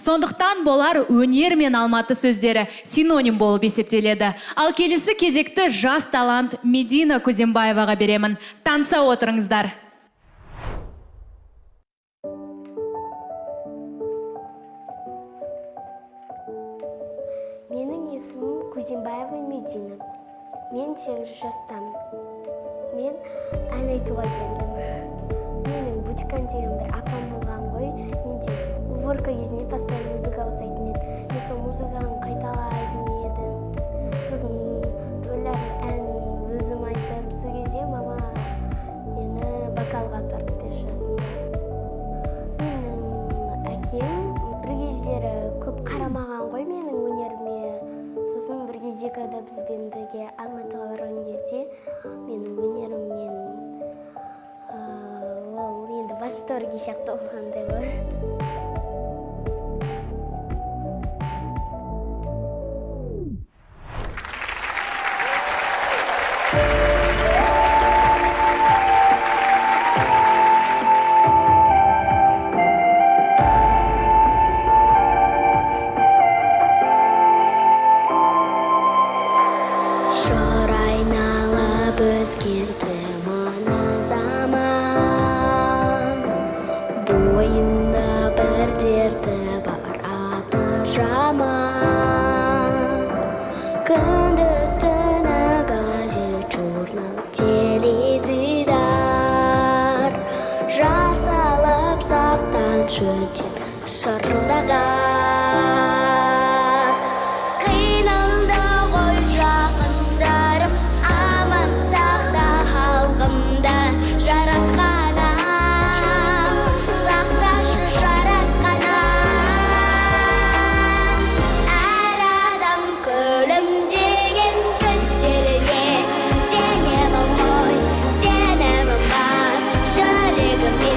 Сондықтан болар өнер мен Алматы сөздері синоним болып есептеледі. Ал келесі кезекті жас талант Медина Кузембаеваға беремін. Танса отырыңыздар. Менің есімім Кузембаева Медина. Мен 8 жастамын. Мен ән айтуға келдім. Менің Бутикан деген бір апам болған ғой. Менде уборка кезінде постоянно музыка жасайтын еді. Мен сол музыканы қайталайтын едім. Сосын тойлар ән өзім айтып, сол кезде мама мені вокалға тартты 5 жасымда. Менің әкем бір кездері көп қарамаған ғой менің өнеріме. Сосын бір кездегі бізбен бірге Алматыға барған кезде менің өнерімнен ол енді восторге сияқты болғандай ғой. Өзгерді мына заман, бойында бір дерті бар аты жаман. Күндіз түні газет, журнал, теледидар, жар салып сақтаншы деп шырылдаған. Қиналды ғой жақындарым, аман сақта халқымды жаратқанам, сақташы жаратқанам. Әр адам күлімдеген көздеріне сенемін ғой, сенемін бар. Жүрегімде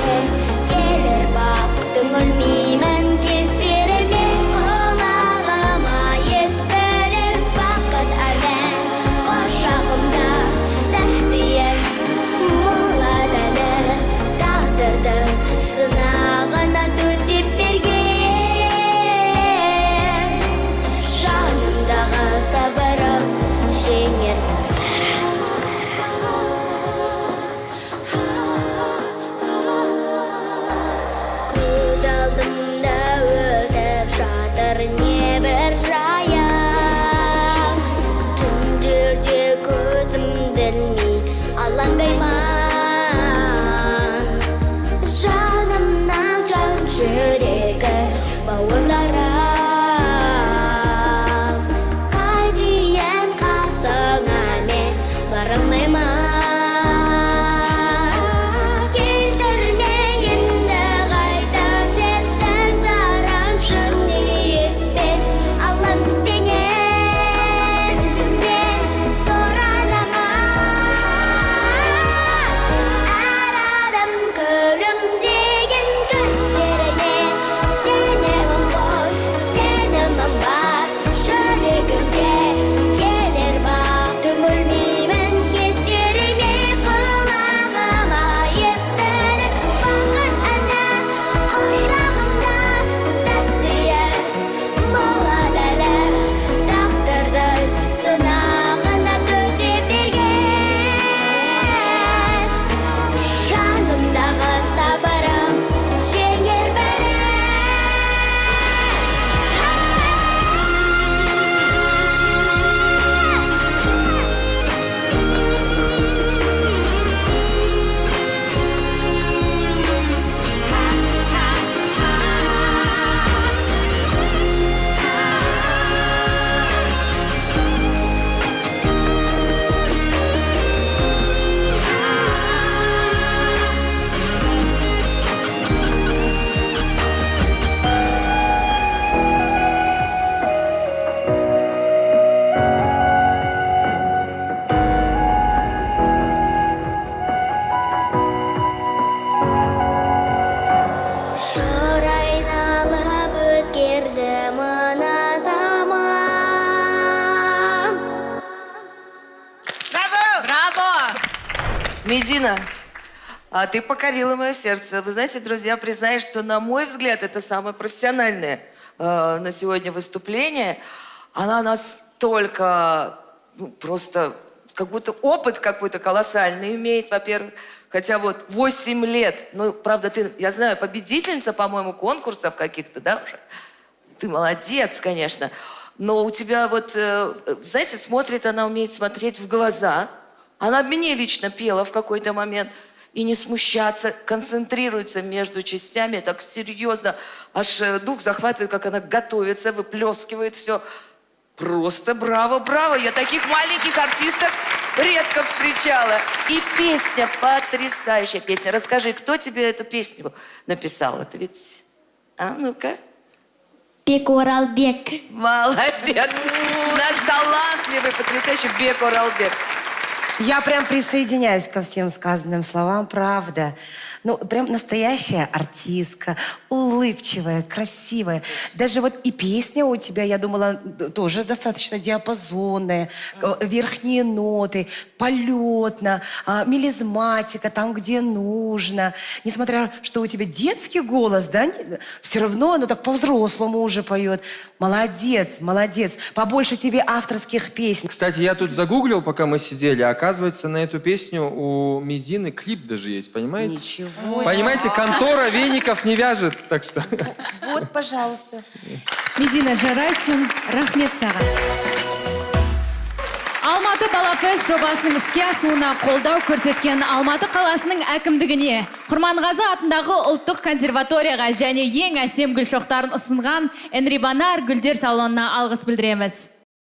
келер бақ, түңілмеймін кездеріме. Құлағыма естілер бақыт әні, құшағымда тәтті ес болады әлі. Тағдырдың сынағына төтеп берген, жанымдағы сабырым жеңер. Көз алдымда өтіп жатыр небір жайым, түндерде көзімді ілмей алаңдаймын. Жанымнан жан жүрегі бауырларым, қайтейін қасыңа мен бармаймын. Келтірме енді қайтып тектен зарам, шын ниетпен алам сенен мен соранамын. Әр адам күлімдеген көздеріне сенемін ғой, сенімім бар. Жүрегімде келер бақ, түңілмеймін кездеріме. Құлағыма естілер бақыт әні, құшағымда тәтті ес болады әлі. Тағдырдың сынағына төтеп берген, жанымдағы сабырым жеңер бәрін. Шыр айналып өзгерді мына заман. Браво! Медина, а ты покорила мое сердце. Вы знаете, друзья, признаюсь, что, на мой взгляд, это самое профессиональное на сегодня выступление. Она настолько, ну, просто как будто опыт какой-то колоссальный имеет, во-первых. Хотя вот 8 лет, ну, правда, ты, я знаю, победительница, по-моему, конкурсов каких-то, да, уже? Ты молодец, конечно. Но у тебя вот, знаете, она умеет смотреть в глаза. Она мне лично пела в какой-то момент. И не смущаться, концентрируется между частями, так серьезно. Аж дух захватывает, как она готовится, выплескивает все. Просто браво, браво. Я таких маленьких артисток редко встречала. И песня, потрясающая песня. Расскажи, кто тебе эту песню написал? Это ведь... А, ну-ка. Бек Оралбек. Молодец. Наш талантливый, потрясающий Бек Оралбек. Я прям присоединяюсь ко всем сказанным словам, правда. Ну, прям настоящая артистка, улыбчивая, красивая. Даже вот и песня у тебя, я думала, тоже достаточно диапазонная. Верхние ноты, полетно, мелизматика там, где нужно. Несмотря, что у тебя детский голос, да, все равно оно так по-взрослому уже поет. Молодец, молодец. Побольше тебе авторских песен. Кстати, я тут загуглил, пока мы сидели. Оказывается, на эту песню у Медины клип даже есть, понимаете? Ничего. Понимаете, контора веников не вяжет, так что... Вот, пожалуйста. Медина жарайсың, рахмет саған. Алматы Балафест жобасының іске асуына қолдау көрсеткен Алматы қаласының әкімдігіне, Құрманғазы атындағы ұлттық консерваторияға және ең әсем гүл шоқтарын ұсынған Энрибанар гүлдер салонына алғыс білдіреміз.